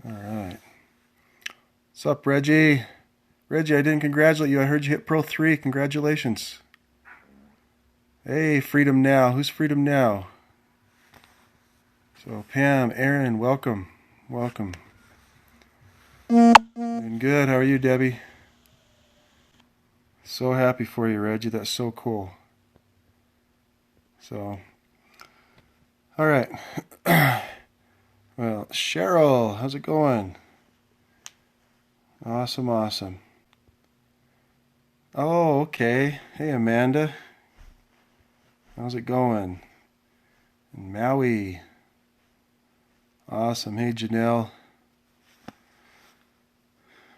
All right. What's up, Reggie? Reggie, I didn't congratulate you. I heard you hit Pro 3. Congratulations. Hey, Freedom Now. Who's Freedom Now? So, Pam, Aaron, welcome. Welcome. Doing good. How are you, Debbie? So happy for you, Reggie. That's so cool. So, all right. Well, Cheryl, how's it going? Awesome, awesome. Oh, okay. Hey, Amanda. How's it going? In Maui. Awesome. Hey, Janelle.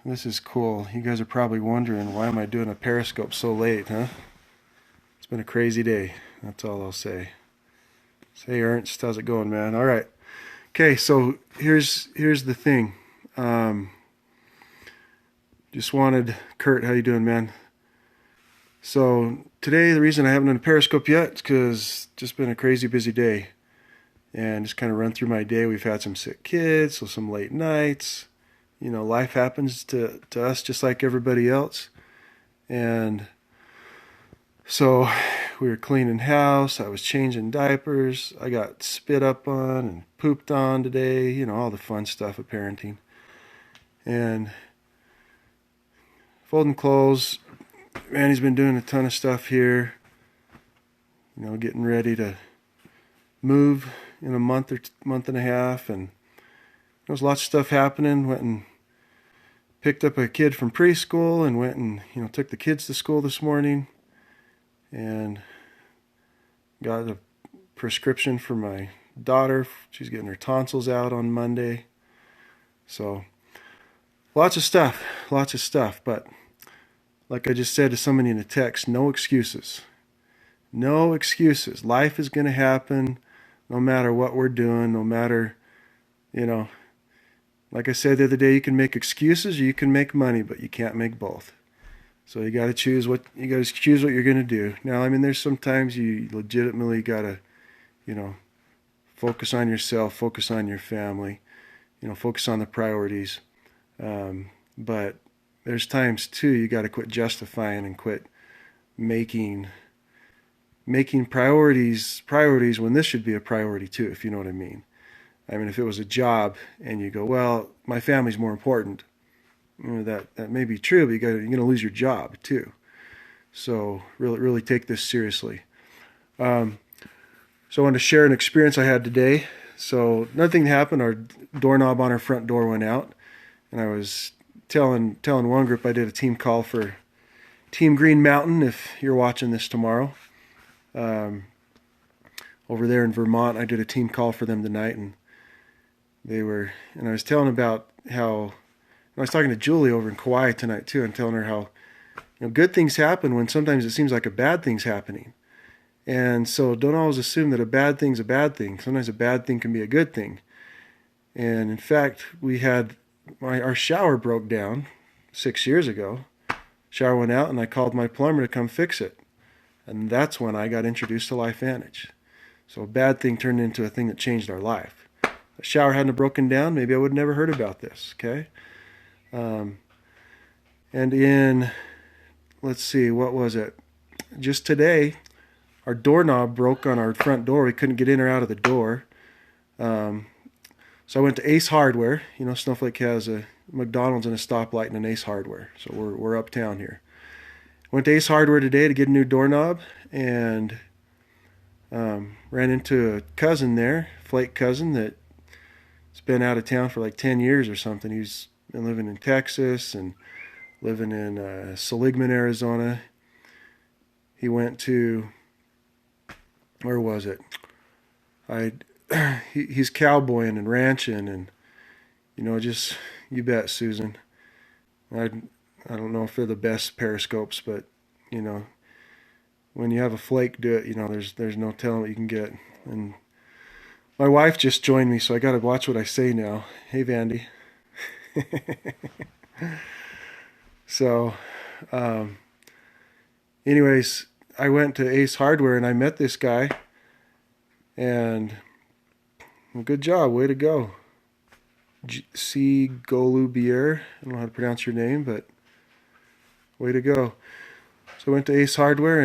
This is cool. You guys are probably wondering, why am I doing a Periscope so late, huh? It's been a crazy day. That's all I'll say. Hey, Ernst, how's it going, man? All right. Okay, so here's the thing. Just wanted, Kurt, how you doing, man? So today, the reason I haven't done a Periscope yet is because just been a crazy busy day. And just kind of run through my day. We've had some sick kids, so some late nights. You know, life happens to us just like everybody else. And so we were cleaning house. I was changing diapers. I got spit up on and pooped on today. You know, all the fun stuff of parenting. And folding clothes. Randy's been doing a ton of stuff here. You know, getting ready to move in a month and a half. And there was lots of stuff happening. Went and picked up a kid from preschool and went and, took the kids to school this morning and got a prescription for my daughter. She's getting her tonsils out on Monday. So lots of stuff. But like I just said to somebody in a text, no excuses. No excuses. Life is going to happen no matter what we're doing, no matter, like I said the other day, you can make excuses or you can make money, but you can't make both. So you got to choose what you're going to do. Now, I mean, there's sometimes you legitimately got to, focus on yourself, focus on your family, focus on the priorities. But there's times too you got to quit justifying and quit making priorities when this should be a priority too, if you know what I mean. I mean, if it was a job and you go, well, my family's more important, that may be true, but you're going to lose your job too. So really take this seriously. So I wanted to share an experience I had today. So nothing happened. Our doorknob on our front door went out, and I was telling one group I did a team call for Team Green Mountain. If you're watching this tomorrow, over there in Vermont, I did a team call for them tonight, and I was telling about how I was talking to Julie over in Kauai tonight too, and telling her how good things happen when sometimes it seems like a bad thing's happening. And so don't always assume that a bad thing's a bad thing. Sometimes a bad thing can be a good thing. And in fact, we had our shower broke down 6 years ago. Shower went out, and I called my plumber to come fix it. And that's when I got introduced to LifeVantage. So a bad thing turned into a thing that changed our life. The shower hadn't broken down, maybe I would have never heard about this, okay? And let's see, what was it? Just today, our doorknob broke on our front door. We couldn't get in or out of the door. So I went to Ace Hardware. Snowflake has a McDonald's and a stoplight and an Ace Hardware. So we're uptown here. Went to Ace Hardware today to get a new doorknob, and ran into a cousin there, Flake cousin, that's been out of town for like 10 years or something. He's been living in Texas and living in Seligman, Arizona. He went to, where was it? He's cowboying and ranching, and just, you bet, Susan. I don't know if they're the best periscopes, but when you have a Flake do it, there's no telling what you can get. And my wife just joined me, so I got to watch what I say now. Hey, Vandy. So, anyways, I went to Ace Hardware and I met this guy, and well, good job, way to go. C. Golubier. I don't know how to pronounce your name, but way to go. So I went to Ace Hardware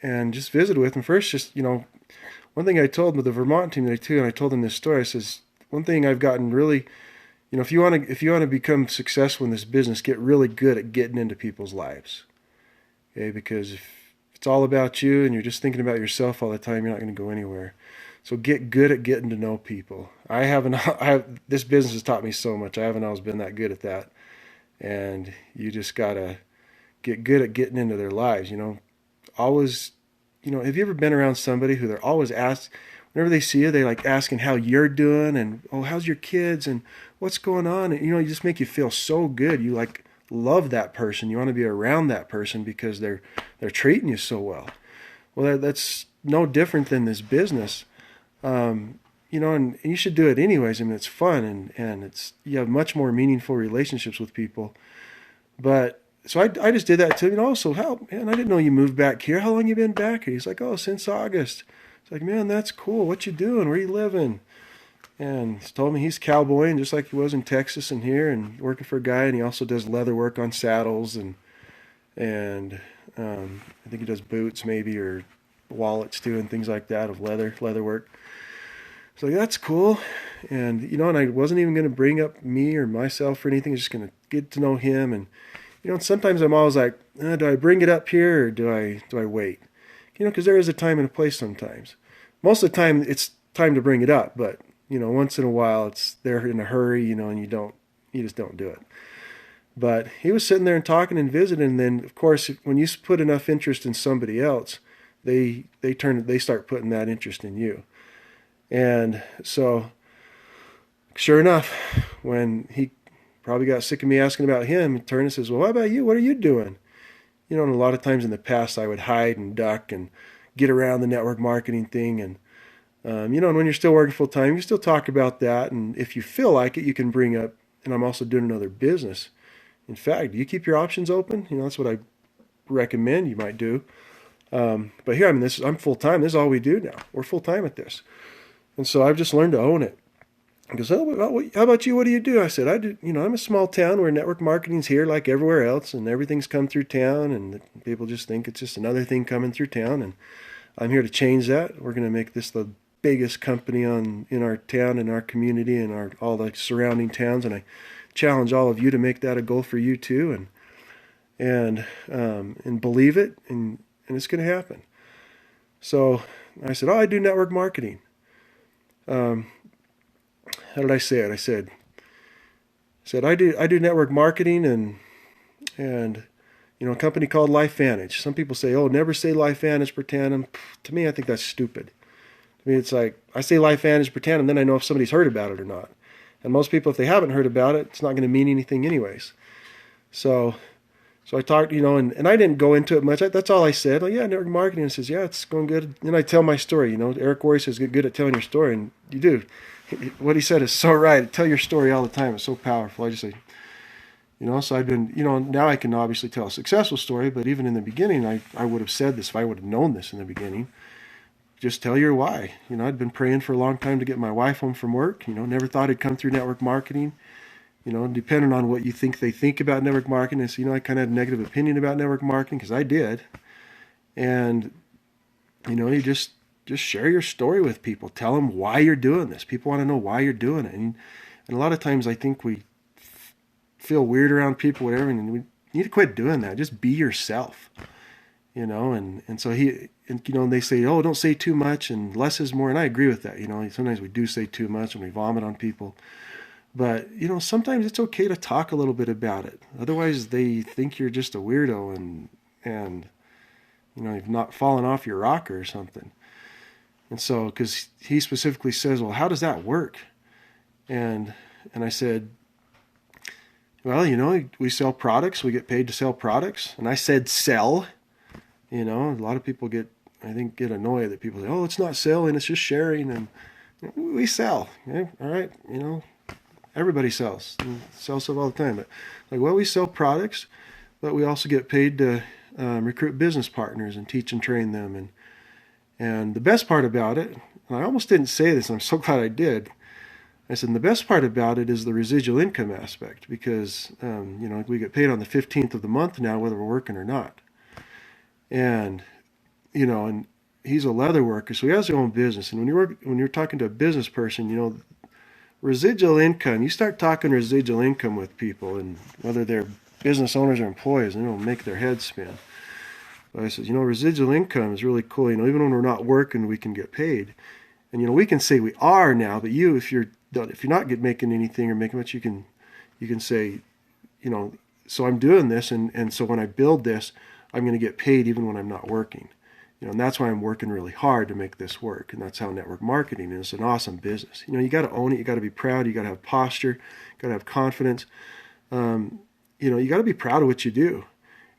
and just visited with him first. Just, one thing I told him with the Vermont team there too, and I told him this story. I says, one thing I've gotten really, if you want to become successful in this business, get really good at getting into people's lives. Okay, because if it's all about you and you're just thinking about yourself all the time, you're not going to go anywhere. So get good at getting to know people. This business has taught me so much. I haven't always been that good at that. And you just gotta get good at getting into their lives. Always, have you ever been around somebody who they're always asked, whenever they see you, they like asking how you're doing and, oh, how's your kids and what's going on? And, you just make you feel so good. You like love that person. You want to be around that person because they're treating you so well. Well, that's no different than this business. And you should do it anyways. I mean, it's fun and you have much more meaningful relationships with people. But so I just did that to him. So how, man, I didn't know you moved back here. How long you been back here? He's like, oh, since August. It's like, man, that's cool. What you doing? Where you living? And he told me he's cowboying just like he was in Texas and here and working for a guy. And he also does leather work on saddles and I think he does boots maybe or wallets too and things like that of leather work. So that's cool. And I wasn't even going to bring up me or myself or anything. I was just going to get to know him. And sometimes I'm always like, do I bring it up here or do I wait? Because there is a time and a place sometimes. Most of the time it's time to bring it up, but once in a while they're in a hurry, and you just don't do it. But he was sitting there and talking and visiting, and then of course when you put enough interest in somebody else, they start putting that interest in you. And so sure enough, when he probably got sick of me asking about him, he turned and says, well, what about you? What are you doing? And a lot of times in the past I would hide and duck and get around the network marketing thing. And, and when you're still working full time, you still talk about that. And if you feel like it, you can bring up, and I'm also doing another business. In fact, you keep your options open. That's what I recommend you might do. But here, I'm full time. This is all we do now. We're full time at this. And so I've just learned to own it. He goes, oh, how about you? What do you do? I said, I'm a small town where network marketing's here like everywhere else, and everything's come through town, and people just think it's just another thing coming through town, and I'm here to change that. We're going to make this the biggest company in our town, in our community, and all the surrounding towns, and I challenge all of you to make that a goal for you too, and believe it, and it's going to happen. So I said, I do network marketing. How did I say it? I said I do network marketing and a company called LifeVantage. Some people say, oh, never say LifeVantage per tandem. To me, I think that's stupid. To me, it's like I say LifeVantage per tandem, then I know if somebody's heard about it or not. And most people, if they haven't heard about it, it's not going to mean anything anyways. So I talked, and I didn't go into it much. That's all I said. Oh, yeah, network marketing. And says, yeah, it's going good. And I tell my story. Eric Worre says, get good at telling your story, and you do. What he said is so right. Tell your story all the time. It's so powerful. I just say, so I've been, now I can obviously tell a successful story, but even in the beginning, I would have said this if I would have known this in the beginning. Just tell your why. I'd been praying for a long time to get my wife home from work. Never thought it'd come through network marketing. Depending on what you think they think about network marketing. So, I kind of had a negative opinion about network marketing because I did. And, you just share your story with people. Tell them why you're doing this. People want to know why you're doing it. And a lot of times I think we feel weird around people, whatever, and we need to quit doing that. Just be yourself, and so they say, oh, don't say too much and less is more. And I agree with that. Sometimes we do say too much and we vomit on people. But, sometimes it's okay to talk a little bit about it. Otherwise, they think you're just a weirdo and you've not fallen off your rocker or something. And so, because he specifically says, well, how does that work? And I said, well, we sell products. We get paid to sell products. And I said sell. A lot of people get annoyed that people say, oh, it's not selling, it's just sharing. And we sell. Okay? All right, everybody sells. Sell stuff all the time. But we sell products, but we also get paid to recruit business partners and teach and train them. And the best part about it, and I almost didn't say this, and I'm so glad I did. I said, and the best part about it is the residual income aspect, because we get paid on the 15th of the month now, whether we're working or not. And and he's a leather worker, so he has his own business. And when you're talking to a business person, residual income, you start talking residual income with people, and whether they're business owners or employees, and it'll make their heads spin. But I said, residual income is really cool. Even when we're not working, we can get paid. And we can say we are now, but if you're not making anything or making much, you can say, so I'm doing this, and so when I build this, I'm going to get paid even when I'm not working. And that's why I'm working really hard to make this work. And that's how network marketing is an awesome business. You got to own it. You got to be proud. You got to have posture. You got to have confidence. You got to be proud of what you do.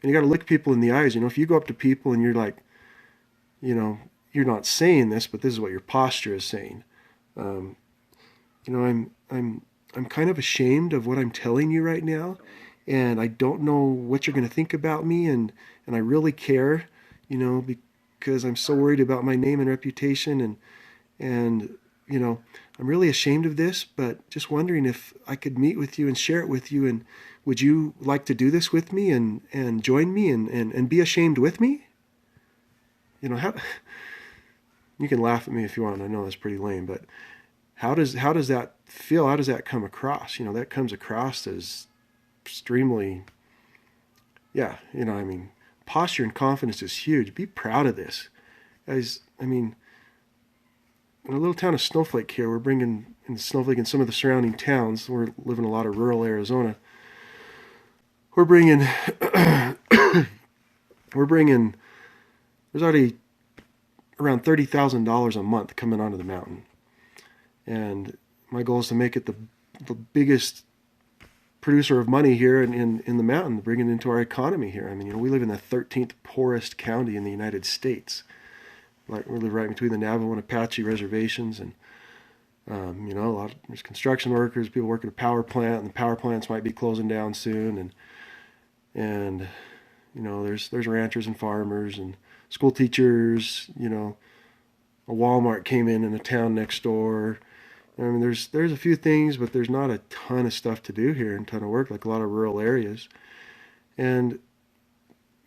And you got to look people in the eyes. If you go up to people and you're like, you're not saying this, but this is what your posture is saying. I'm kind of ashamed of what I'm telling you right now, and I don't know what you're going to think about me, and I really care, because I'm so worried about my name and reputation, and I'm really ashamed of this, but just wondering if I could meet with you and share it with you, and would you like to do this with me and join me and be ashamed with me? How you can laugh at me if you want. I know that's pretty lame, but how does that feel? How does that come across? That comes across as extremely, posture and confidence is huge. Be proud of this, guys. In a little town of Snowflake here, we're bringing in Snowflake and some of the surrounding towns. We're living in a lot of rural Arizona. We're bringing, there's already around $30,000 a month coming onto the mountain. And my goal is to make it the biggest producer of money here in the mountain, bring it into our economy here. We live in the 13th poorest county in the United States. Like, we live right between the Navajo and Apache reservations, and there's construction workers, people work at a power plant, and the power plants might be closing down soon, and there's ranchers and farmers and school teachers. A Walmart came in a town next door. There's a few things, but there's not a ton of stuff to do here and a ton of work, like a lot of rural areas. And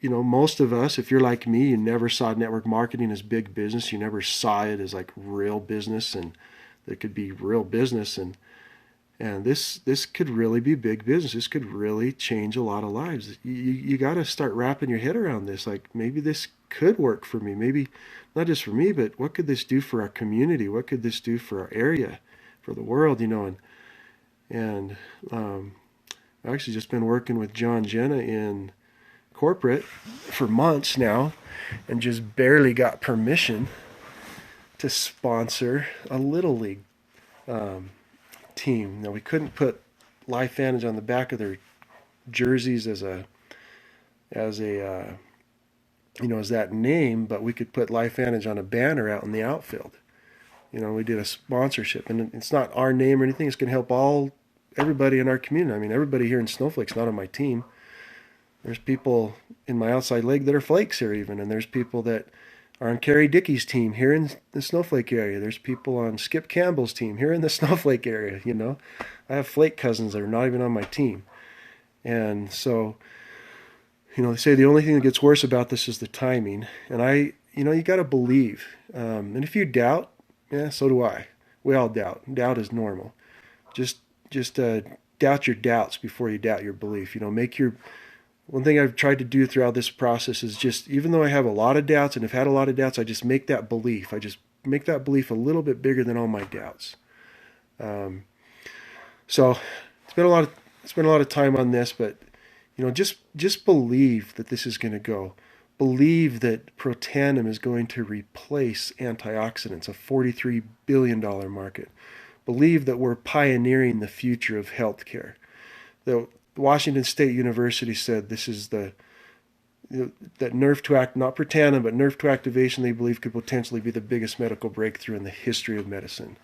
most of us, if you're like me, you never saw network marketing as big business. You never saw it as like real business, and that could be real business. And this could really be big business. This could really change a lot of lives. You got to start wrapping your head around this. Like, maybe this could work for me. Maybe not just for me, but what could this do for our community? What could this do for our area, for the world? And I've actually just been working with John Jenna in corporate for months now, and just barely got permission to sponsor a little league team. Now, we couldn't put LifeVantage on the back of their jerseys as that name, but we could put LifeVantage on a banner out in the outfield. We did a sponsorship, and it's not our name or anything. It's going to help everybody in our community. Everybody here in Snowflake's not on my team. There's people in my outside leg that are Flakes here even, and there's people that are on Carrie Dickey's team here in the Snowflake area. There's people on Skip Campbell's team here in the Snowflake area. I have Flake cousins that are not even on my team. And so, they say the only thing that gets worse about this is the timing. And you got to believe. And if you doubt, so do I. We all doubt. Doubt is normal. Just doubt your doubts before you doubt your belief. One thing I've tried to do throughout this process is just, even though I have a lot of doubts and have had a lot of doubts, I just make that belief. I just make that belief a little bit bigger than all my doubts. So it's been a lot of time on this, but just believe that this is going to go. Believe that Protandim is going to replace antioxidants, a $43 billion market. Believe that we're pioneering the future of healthcare. Washington State University said this is that nerve to act, not Protandim, but nerve to activation, they believe could potentially be the biggest medical breakthrough in the history of medicine.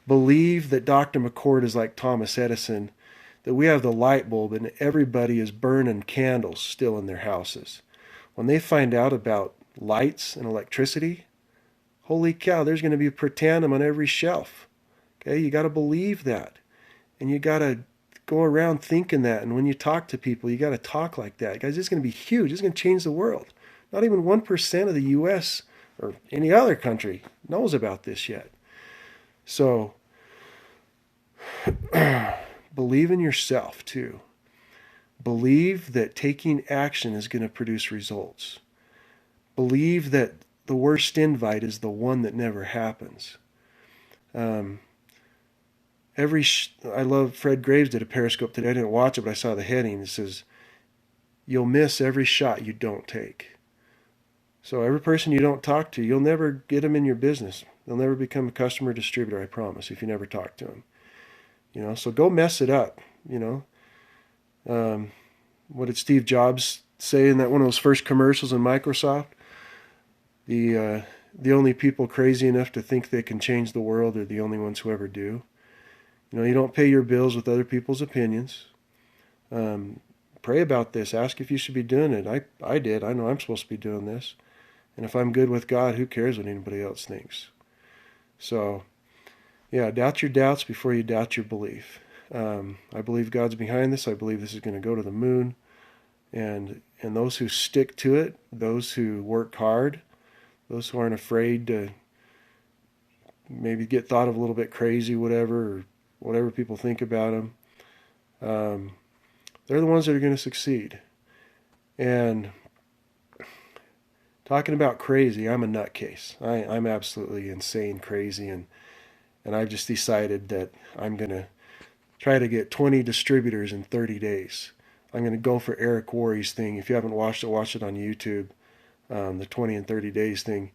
Believe that Dr. McCord is like Thomas Edison, that we have the light bulb and everybody is burning candles still in their houses. When they find out about lights and electricity, holy cow, there's going to be Protandim on every shelf. Okay, you got to believe that. And you got to go around thinking that. And when you talk to people, you got to talk like that. Guys, it's going to be huge. It's going to change the world. Not even 1% of the U.S. or any other country knows about this yet. So believe in yourself too. Believe that taking action is going to produce results. Believe that the worst invite is the one that never happens. I love Fred Graves did a Periscope today. I didn't watch it, but I saw the heading. It says, "You'll miss every shot you don't take." So every person you don't talk to, you'll never get them in your business. They'll never become a customer distributor, I promise, if you never talk to them. So go mess it up. What did Steve Jobs say in that one of those first commercials in Microsoft? The only people crazy enough to think they can change the world are the only ones who ever do. You don't pay your bills with other people's opinions. Pray about this. Ask if you should be doing it. I did. I know I'm supposed to be doing this. And if I'm good with God, who cares what anybody else thinks? So, yeah, doubt your doubts before you doubt your belief. I believe God's behind this. I believe this is going to go to the moon. And those who stick to it, those who work hard, those who aren't afraid to maybe get thought of a little bit crazy, or whatever people think about them, they're the ones that are going to succeed. And talking about crazy, I'm a nutcase. I'm absolutely insane crazy, and I've just decided that I'm going to try to get 20 distributors in 30 days. I'm going to go for Eric Worre's thing. If you haven't watched it, watch it on YouTube, the 20 in 30 days thing,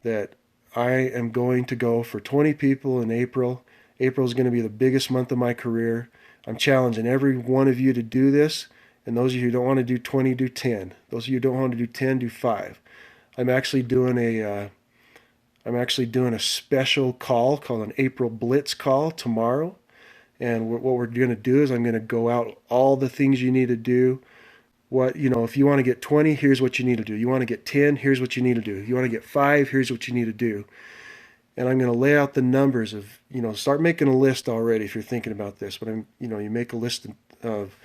that I am going to go for 20 people in April. April is going to be the biggest month of my career. I'm challenging every one of you to do this. And those of you who don't want to do 20, do 10. Those of you who don't want to do 10, do 5. I'm actually doing a special call called an April Blitz call tomorrow. And what we're going to do is I'm going to go out all the things you need to do. If you want to get 20, here's what you need to do. You want to get 10, here's what you need to do. You want to get 5, here's what you need to do. And I'm going to lay out the numbers of, start making a list already if you're thinking about this. But you make a list of,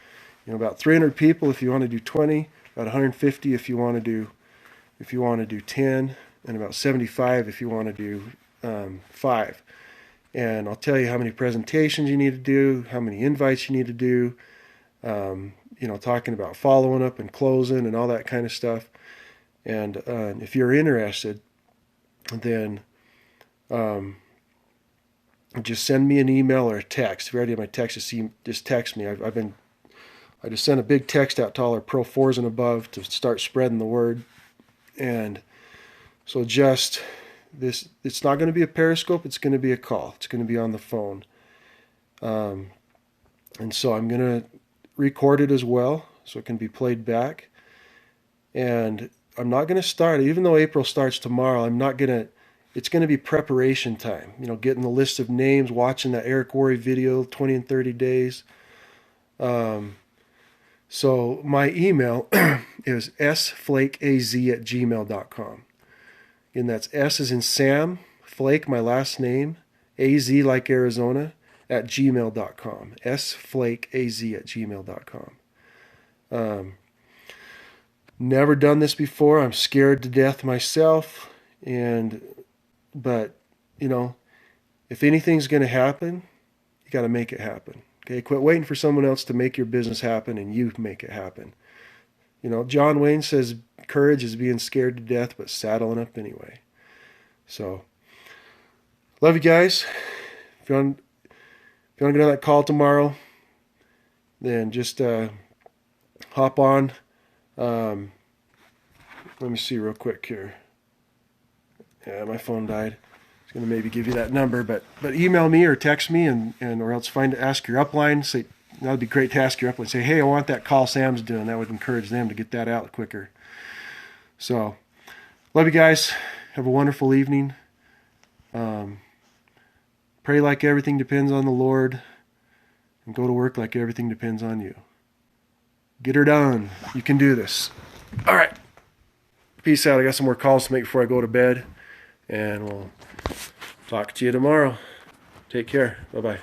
about 300 people if you want to do 20, about 150 if you want to do 10, and about 75 if you want to do 5. And I'll tell you how many presentations you need to do, how many invites you need to do, talking about following up and closing and all that kind of stuff. And if you're interested, then just send me an email or a text. If you already have my text, just text me. I just sent a big text out to all our Pro 4s and above to start spreading the word. And so it's not going to be a Periscope. It's going to be a call. It's going to be on the phone. And so I'm going to record it as well so it can be played back. And I'm not going to start, even though April starts tomorrow, it's going to be preparation time. Getting the list of names, watching that Eric Worre video, 20 in 30 days. So my email is sflakeaz@gmail.com. And that's S as in Sam, Flake, my last name, AZ like Arizona, at gmail.com. sflakeaz@gmail.com. Never done this before. I'm scared to death myself. But if anything's going to happen, you got to make it happen. Okay, quit waiting for someone else to make your business happen, and you make it happen. John Wayne says courage is being scared to death, but saddling up anyway. So, love you guys. If you want to get on that call tomorrow, then just hop on. Let me see real quick here. Yeah, my phone died. I was going to maybe give you that number, but email me or text me, and or else ask your upline. Say, that'd be great to ask your upline. Say, hey, I want that call Sam's doing. That would encourage them to get that out quicker. So, love you guys. Have a wonderful evening. Pray like everything depends on the Lord, and go to work like everything depends on you. Get her done. You can do this. All right. Peace out. I got some more calls to make before I go to bed, and we'll talk to you tomorrow. Take care. Bye-bye.